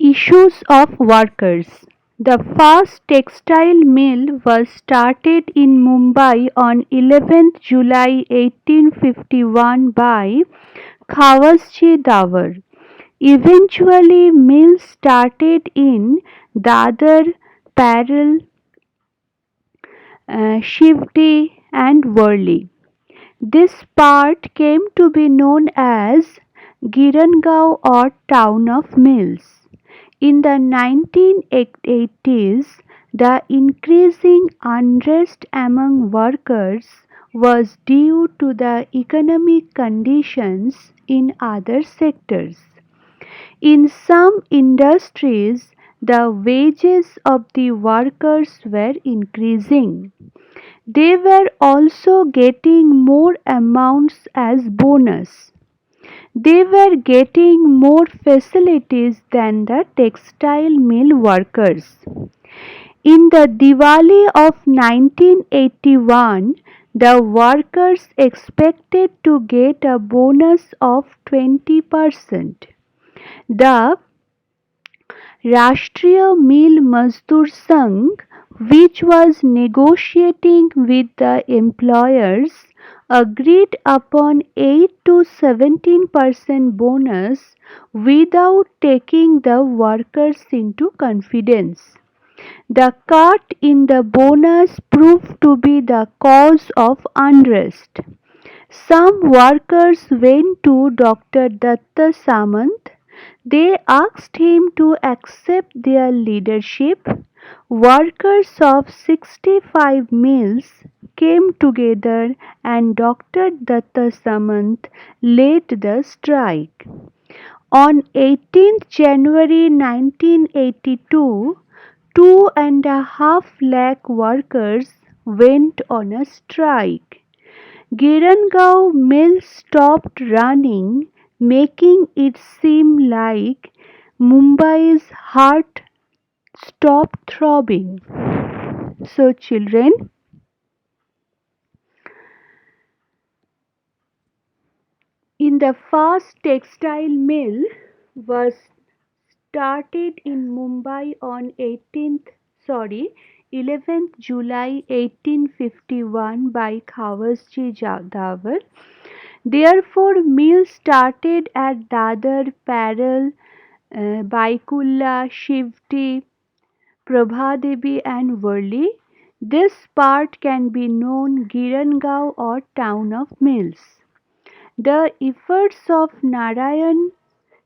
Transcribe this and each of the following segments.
Issues of workers. The first textile mill was started in Mumbai on 11th July 1851 by Khawasji Dawar. Eventually, mills started in Dadar, Parel, Shivdi, and Worli. This part came to be known as Girangaon or Town of Mills. In the 1980s, the increasing unrest among workers was due to the economic conditions in other sectors. In some industries, the wages of the workers were increasing. They were also getting more amounts as bonus. They were getting more facilities than the textile mill workers. In the Diwali of 1981, the workers expected to get a bonus of 20%. The Rashtriya Mill Mazdoor Sangh, which was negotiating with the employers, agreed upon 8 to 17% bonus without taking the workers into confidence. The cut in the bonus proved to be the cause of unrest. Some workers went to Dr. Datta Samant. They asked him to accept their leadership. Workers of 65 mills came together and Dr. Datta Samant led the strike. On 18th January 1982, 2.5 lakh workers went on a strike. Girangaon mill stopped running, making it seem like Mumbai's heart stopped throbbing. So, children, in the first textile mill was started in Mumbai on 11th July 1851 by Khawasji Dawar. Therefore, mills started at Dadar, Parel, Baikulla, Shivdi, Prabhadevi and Worli. This part can be known Girangaon or Town of Mills. The efforts of Narayan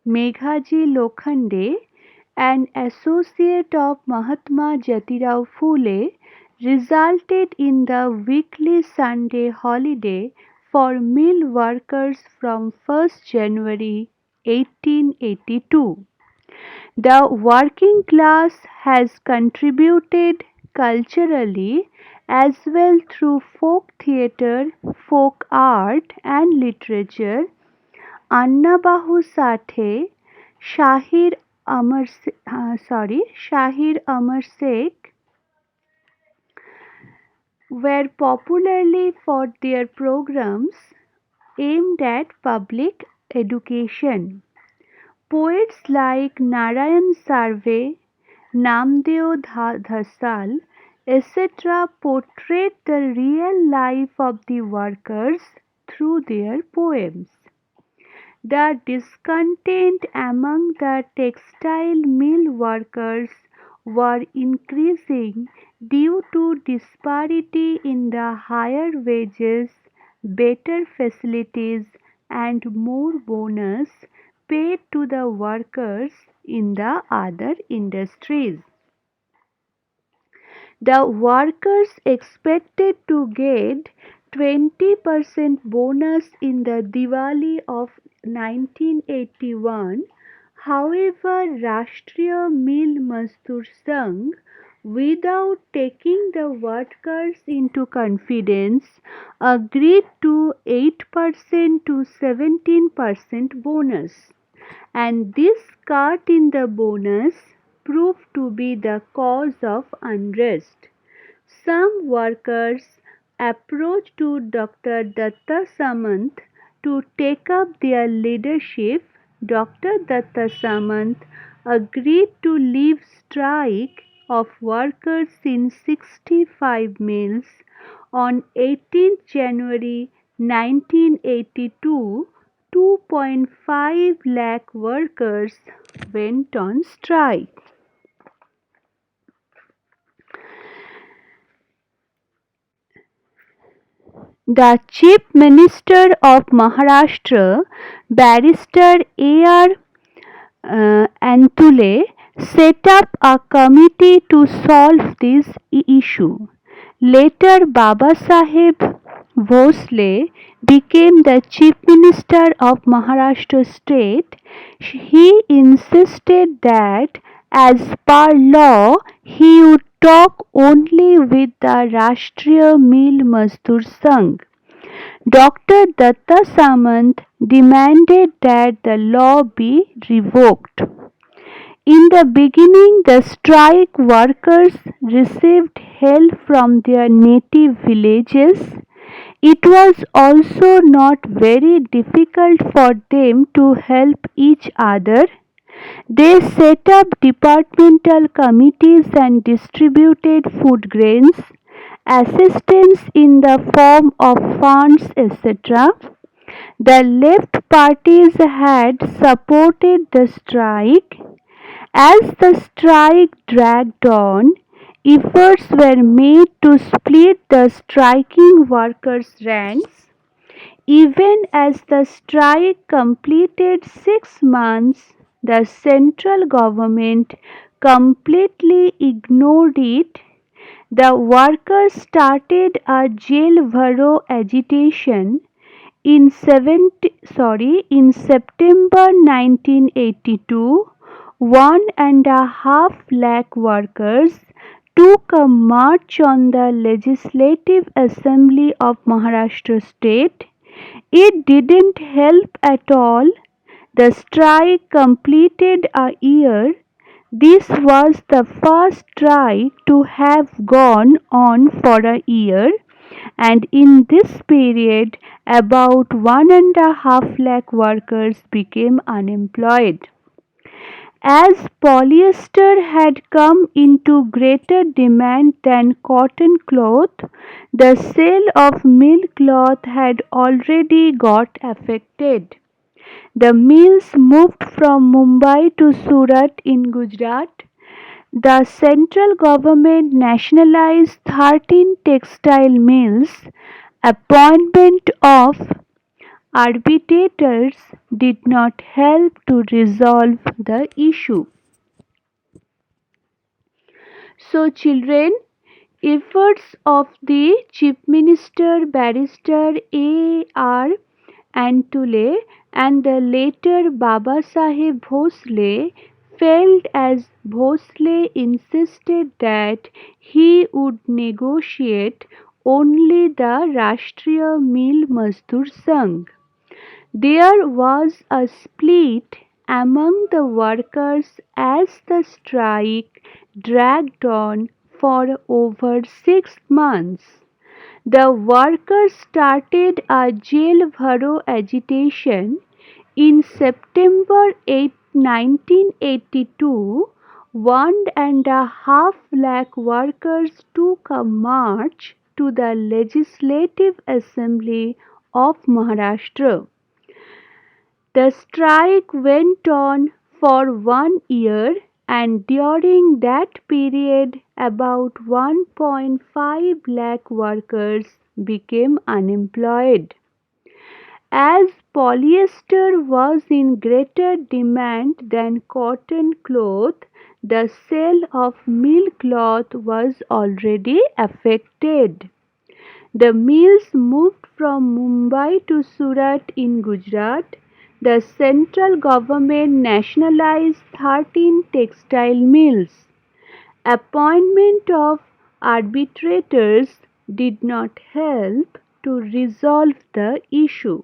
Meghaji Lokhande, an associate of Mahatma Jyotirao Phule, resulted in the weekly Sunday holiday for mill workers from 1st January 1882. The working class has contributed culturally as well through folk theatre, folk art, and literature. Annabahu Sathe, Shahir Amar Sheikh were popularly for their programs aimed at public education. Poets like Narayan Sarve, Namdeo Dhasal, etc. portrayed the real life of the workers through their poems. The discontent among the textile mill workers were increasing due to disparity in the higher wages, better facilities, and more bonus paid to the workers in the other industries. The workers expected to get 20% bonus in the Diwali of 1981. However, Rashtriya Mill Mazdoor Sangh, without taking the workers into confidence, agreed to 8% to 17% bonus, and this cut in the bonus proved to be the cause of unrest. Some workers approached to Dr. Datta Samant to take up their leadership. Dr. Datta Samant agreed to leave strike of workers in 65 mills on 18th January 1982. 2.5 lakh workers went on strike. The Chief Minister of Maharashtra, Barrister A.R. Antule, set up a committee to solve this issue. Later, Babasaheb Bhosle became the Chief Minister of Maharashtra state. He insisted that, as per law, he would talk only with the Rashtriya Mil Mazdoor Sangh. Dr. Datta Samant demanded that the law be revoked. In the beginning, the strike workers received help from their native villages. It was also not very difficult for them to help each other. They set up departmental committees and distributed food grains, assistance in the form of funds, etc. The left parties had supported the strike. As the strike dragged on, efforts were made to split the striking workers' ranks. Even as the strike completed 6 months, the central government completely ignored it. The workers started a jail bharo agitation in September 1982. 1.5 lakh workers took a march on the Legislative Assembly of Maharashtra state. It didn't help at all. The strike completed a year. This was the first strike to have gone on for a year, and in this period, about 1.5 lakh workers became unemployed. As polyester had come into greater demand than cotton cloth, the sale of mill cloth had already got affected. The mills moved from Mumbai to Surat in Gujarat. The central government nationalized 13 textile mills. Appointment of arbitrators did not help to resolve the issue. So, children, efforts of the Chief Minister Barrister A.R. Antule and the later Babasaheb Bhosle failed as Bhosle insisted that he would negotiate only the Rashtriya Mil Mazdoor Sangh. There was a split among the workers as the strike dragged on for over 6 months. The workers started a jail bharo agitation in September 1982. 1.5 lakh workers took a march to the Legislative Assembly of Maharashtra. The strike went on for 1 year, and during that period, about 1.5 lakh workers became unemployed. As polyester was in greater demand than cotton cloth, the sale of mill cloth was already affected. The mills moved from Mumbai to Surat in Gujarat. The central government nationalized 13 textile mills. Appointment of arbitrators did not help to resolve the issue.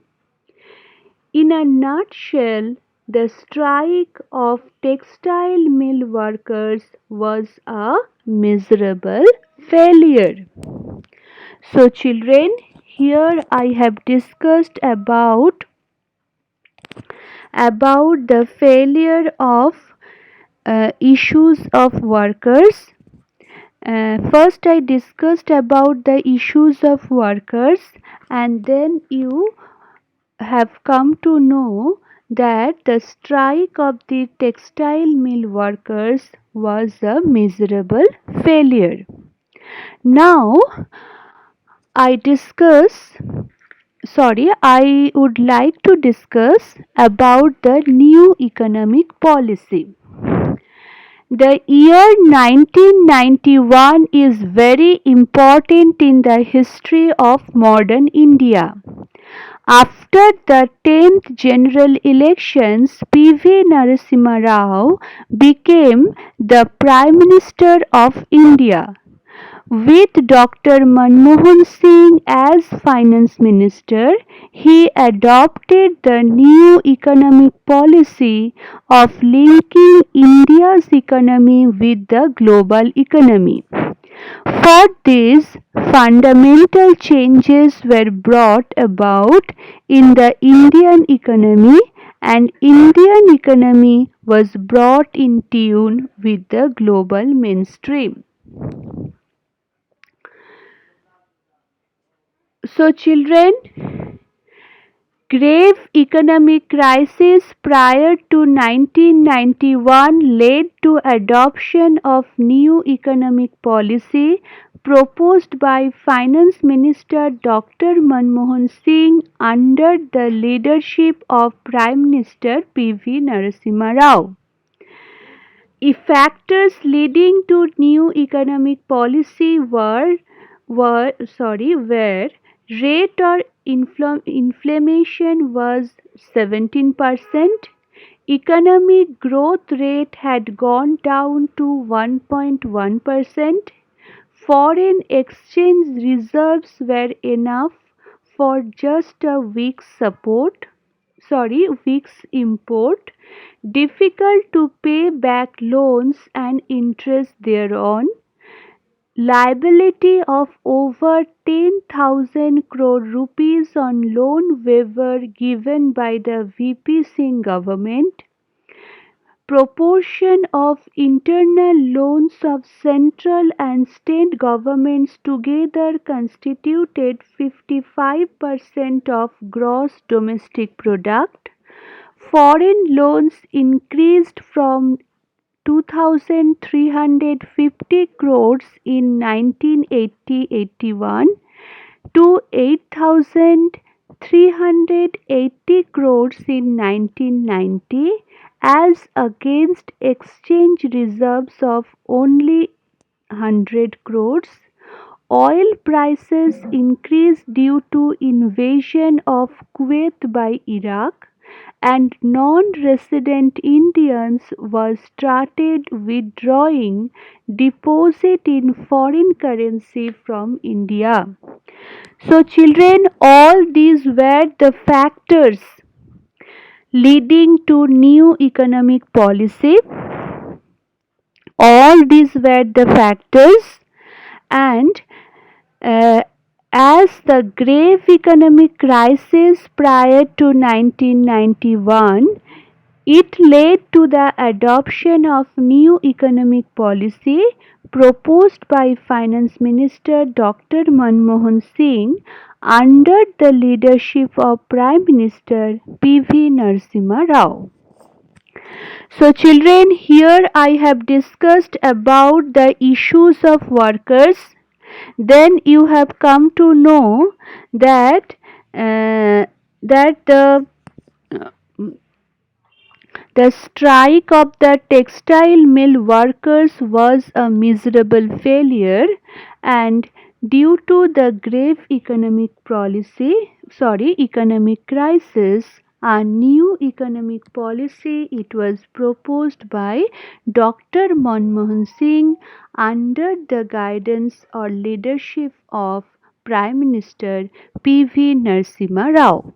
In a nutshell, the strike of textile mill workers was a miserable failure. So, children, here I have discussed about the failure of issues of workers. First, I discussed about the issues of workers, and then you have come to know that the strike of the textile mill workers was a miserable failure. Now, I discuss I would like to discuss about the new economic policy. The year 1991 is very important in the history of modern India. After the 10th general elections, P.V. Narasimha Rao became the Prime Minister of India. With Dr. Manmohan Singh as Finance Minister, he adopted the new economic policy of linking India's economy with the global economy. For this, fundamental changes were brought about in the Indian economy, and Indian economy was brought in tune with the global mainstream. So children, grave economic crisis prior to 1991 led to adoption of new economic policy proposed by Finance Minister Dr. Manmohan Singh under the leadership of Prime Minister P.V. Narasimha Rao. Factors leading to new economic policy were rate or inflation was 17%, economic growth rate had gone down to 1.1%, foreign exchange reserves were enough for just a week's import, difficult to pay back loans and interest thereon, liability of over 10,000 crore rupees on loan waiver given by the VP Singh government, proportion of internal loans of central and state governments together constituted 55% of gross domestic product. Foreign loans increased from 2,350 crores in 1980-81 to 8,380 crores in 1990 as against exchange reserves of only 100 crores. Oil prices increased due to invasion of Kuwait by Iraq, and non-resident Indians was started withdrawing deposit in foreign currency from India. So children, all these were the factors leading to new economic policy. All these were the factors, and uh, as the grave economic crisis prior to 1991, it led to the adoption of new economic policy proposed by Finance Minister Dr. Manmohan Singh under the leadership of Prime Minister P.V. Narasimha Rao. So children, here I have discussed about the issues of workers. Then you have come to know that the strike of the textile mill workers was a miserable failure, and due to the grave economic crisis, a new economic policy it was proposed by Dr. Manmohan Singh under the guidance or leadership of Prime Minister P.V. Narasimha Rao.